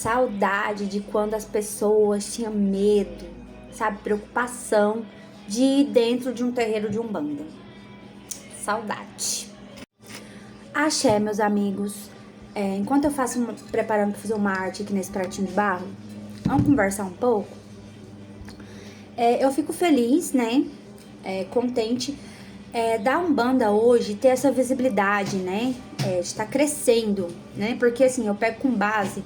Saudade de quando as pessoas tinham medo, sabe, preocupação de ir dentro de um terreiro de umbanda. Saudade. Axé, meus amigos. Enquanto eu faço preparando para fazer uma arte aqui nesse pratinho de barro, vamos conversar um pouco. Eu fico feliz, né? Contente da Umbanda hoje ter essa visibilidade, né? De estar crescendo, né? Porque assim, eu pego com base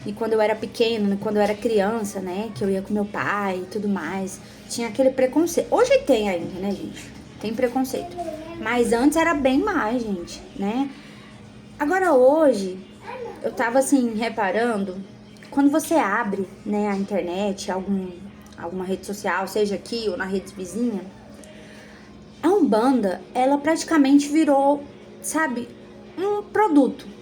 e quando eu era pequena, quando eu era criança, né? Que eu ia com meu pai e tudo mais, tinha aquele preconceito. Hoje tem ainda, né, gente? Tem preconceito. Mas antes era bem mais, gente, né? Agora hoje, eu tava assim, reparando, quando você abre, né, a internet, alguma rede social, seja aqui ou na rede vizinha, a Umbanda, ela praticamente virou, sabe, um produto.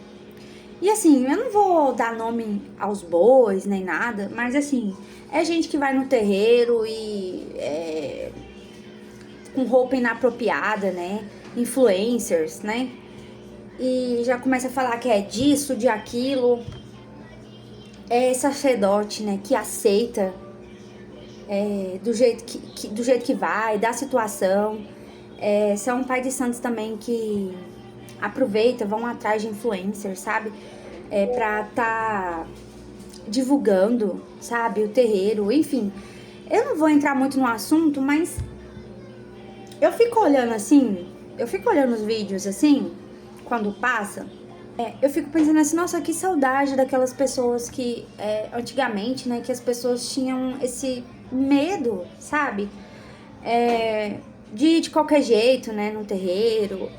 E assim, eu não vou dar nome aos bois, nem nada, mas assim, é gente que vai no terreiro e com roupa inapropriada, né, influencers, né, e já começa a falar que é disso, de aquilo. É sacerdote, né, que aceita do jeito que vai, da situação. São pai de santos também que aproveita, vão atrás de influencers, sabe? Pra tá divulgando, sabe, o terreiro, enfim. Eu não vou entrar muito no assunto, mas eu fico olhando assim, eu fico olhando os vídeos assim, quando passa. Eu fico pensando assim, nossa, que saudade daquelas pessoas que, antigamente, né, que as pessoas tinham esse medo, sabe? De ir de qualquer jeito, né, no terreiro,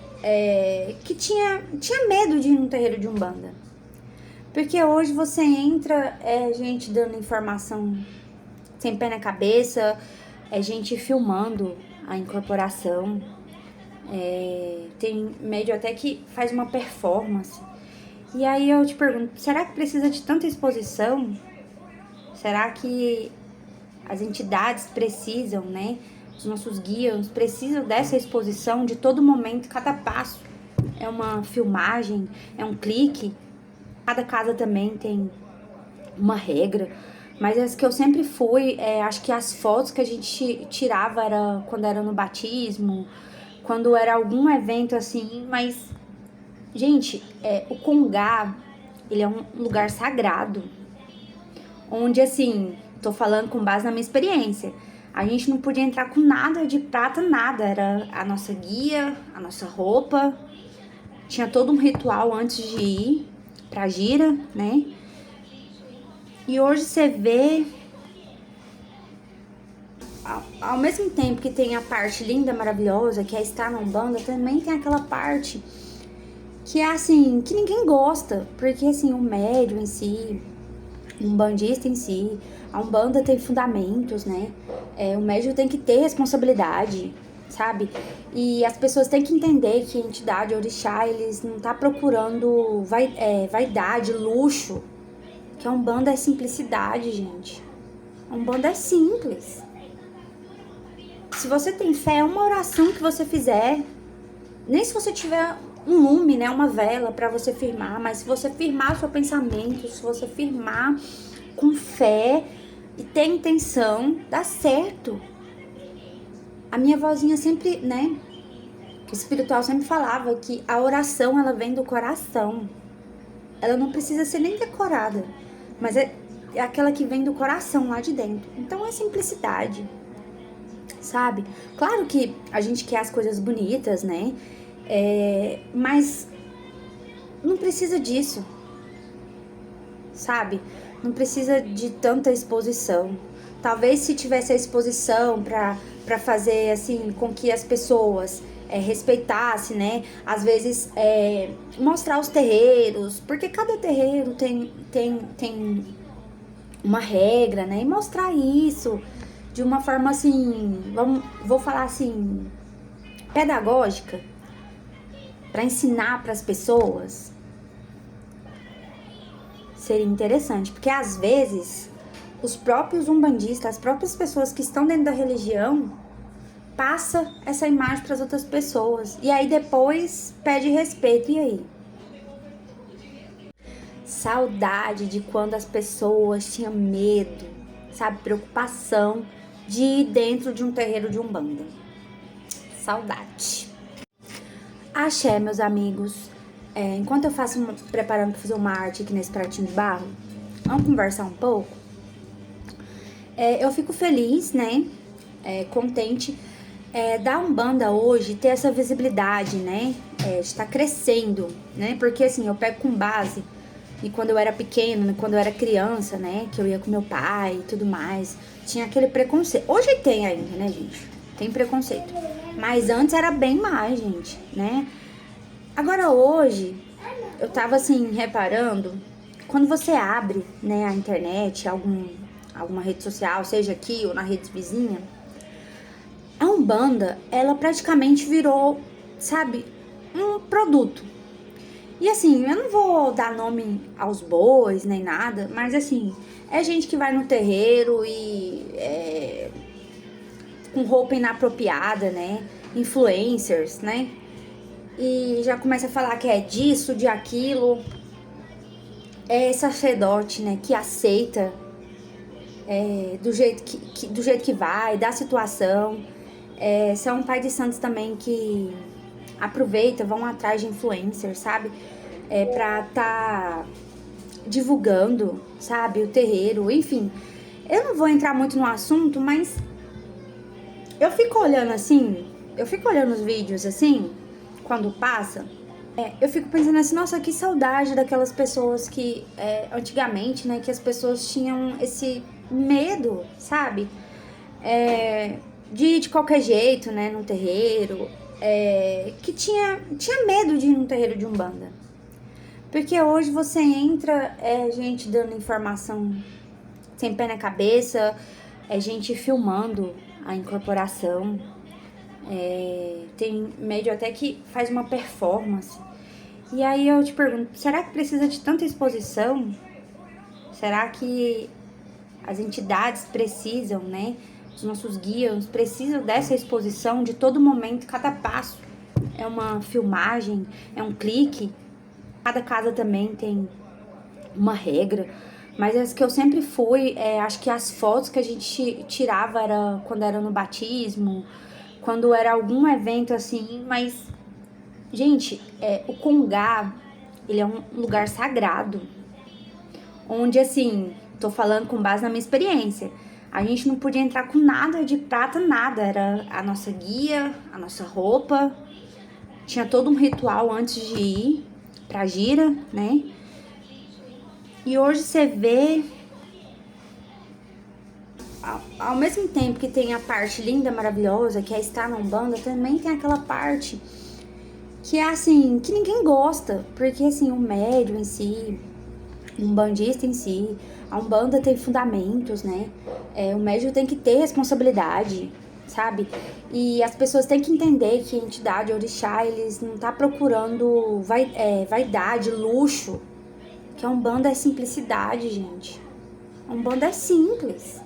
que tinha medo de ir no terreiro de Umbanda. Porque hoje você entra, gente dando informação sem pé na cabeça, gente filmando a incorporação. Tem médio até que faz uma performance. E aí eu te pergunto, será que precisa de tanta exposição? Será que as entidades precisam, né? Os nossos guias precisam dessa exposição de todo momento, cada passo. É uma filmagem, é um clique. Cada casa também tem uma regra. Mas as que eu sempre fui, acho que as fotos que a gente tirava era quando era no batismo, quando era algum evento assim, mas, gente, o Congá, ele é um lugar sagrado, onde, assim, tô falando com base na minha experiência, a gente não podia entrar com nada de prata, nada, era a nossa guia, a nossa roupa, tinha todo um ritual antes de ir pra gira, né? E hoje você vê, ao mesmo tempo que tem a parte linda, maravilhosa, que é estar na Umbanda, também tem aquela parte que é assim, que ninguém gosta, porque assim, o médium em si, o umbandista em si, a Umbanda tem fundamentos, né? O médium tem que ter responsabilidade, sabe? E as pessoas têm que entender que a entidade, o orixá, eles não tá procurando vaidade, luxo, que a Umbanda é simplicidade, gente. A Umbanda é simples. Se você tem fé, uma oração que você fizer, nem se você tiver um lume, né, uma vela para você firmar, mas se você firmar o seu pensamento, se você firmar com fé e ter intenção, dá certo. A minha vozinha sempre, né, espiritual sempre falava que a oração, ela vem do coração. Ela não precisa ser nem decorada, mas é aquela que vem do coração lá de dentro. Então é simplicidade, sabe? Claro que a gente quer as coisas bonitas, né? Mas não precisa disso, sabe? Não precisa de tanta exposição. Talvez se tivesse a exposição pra fazer assim com que as pessoas respeitassem, né? Às vezes mostrar os terreiros, porque cada terreiro tem uma regra, né? E mostrar isso de uma forma assim, vou falar assim, pedagógica, para ensinar para as pessoas, seria interessante, porque às vezes os próprios umbandistas, as próprias pessoas que estão dentro da religião, passa essa imagem para as outras pessoas e aí depois pede respeito. E aí? Saudade de quando as pessoas tinham medo, sabe, preocupação de ir dentro de um terreiro de umbanda. Saudade. Axé, meus amigos. Enquanto eu faço preparando para fazer uma arte aqui nesse pratinho de barro, vamos conversar um pouco. Eu fico feliz, né? Contente da Umbanda hoje ter essa visibilidade, né? Está crescendo, né? Porque assim, eu pego com base e quando eu era pequena, quando eu era criança, né? Que eu ia com meu pai e tudo mais, tinha aquele preconceito. Hoje tem ainda, né, gente? Tem preconceito. Mas antes era bem mais, gente, né? Agora hoje, eu tava assim, reparando, quando você abre, né, a internet, alguma rede social, seja aqui ou na rede vizinha, a Umbanda, ela praticamente virou, sabe, um produto. E assim, eu não vou dar nome aos bois, nem nada, mas assim, é gente que vai no terreiro e com roupa inapropriada, né, influencers, né, e já começa a falar que é disso, de aquilo, é sacerdote, né, que aceita do jeito que vai, da situação. São pai de santos também que aproveita, vão atrás de influencers, sabe? Pra tá divulgando, sabe? O terreiro, enfim. Eu não vou entrar muito no assunto, mas eu fico olhando assim, eu fico olhando os vídeos assim, quando passa, eu fico pensando assim, nossa, que saudade daquelas pessoas que, antigamente, né, que as pessoas tinham esse medo, sabe? De ir de qualquer jeito, né, no terreiro, que tinha medo de ir no terreiro de Umbanda. Porque hoje você entra, gente dando informação sem pé na cabeça, gente filmando a incorporação, tem médio até que faz uma performance. E aí eu te pergunto, será que precisa de tanta exposição? Será que as entidades precisam, né? Os nossos guias precisam dessa exposição de todo momento, cada passo é uma filmagem, é um clique. Cada casa também tem uma regra, mas as que eu sempre fui, acho que as fotos que a gente tirava era quando era no batismo, quando era algum evento assim, mas, gente, o Congá, ele é um lugar sagrado, onde, assim, tô falando com base na minha experiência, a gente não podia entrar com nada de prata, nada, era a nossa guia, a nossa roupa, tinha todo um ritual antes de ir pra gira, né? E hoje você vê, ao mesmo tempo que tem a parte linda, maravilhosa, que é estar na Umbanda, também tem aquela parte que é assim, que ninguém gosta, porque assim, o médium em si, um umbandista em si, a Umbanda tem fundamentos, né? O médium tem que ter responsabilidade, sabe? E as pessoas têm que entender que a entidade, o orixá, eles não tá procurando vaidade, luxo, que a Umbanda é simplicidade, gente. A Umbanda é simples.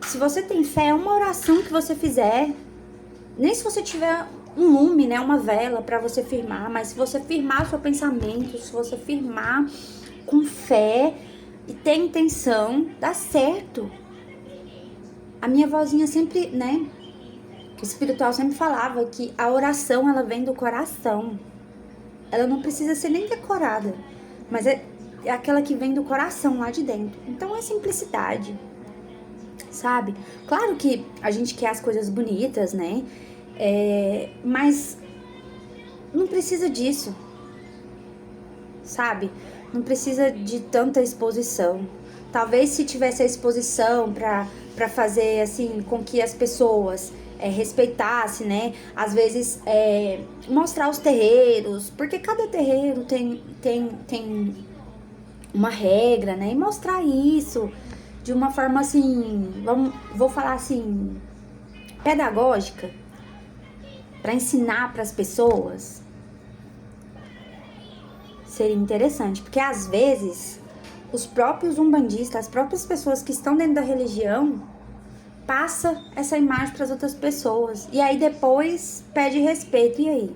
Se você tem fé, é uma oração que você fizer, nem se você tiver um lume, né, uma vela para você firmar, mas se você firmar o seu pensamento, se você firmar com fé e ter intenção, dá certo. A minha vozinha sempre, né, o espiritual sempre falava que a oração, ela vem do coração. Ela não precisa ser nem decorada, mas é aquela que vem do coração lá de dentro. Então é simplicidade, sabe? Claro que a gente quer as coisas bonitas, né? Mas não precisa disso, sabe? Não precisa de tanta exposição. Talvez se tivesse a exposição pra fazer assim com que as pessoas respeitassem, né? Às vezes mostrar os terreiros, porque cada terreiro tem uma regra, né? E mostrar isso de uma forma assim, vou falar assim, pedagógica, para ensinar para as pessoas, seria interessante, porque às vezes os próprios umbandistas, as próprias pessoas que estão dentro da religião, passa essa imagem para as outras pessoas e aí depois pede respeito. E aí?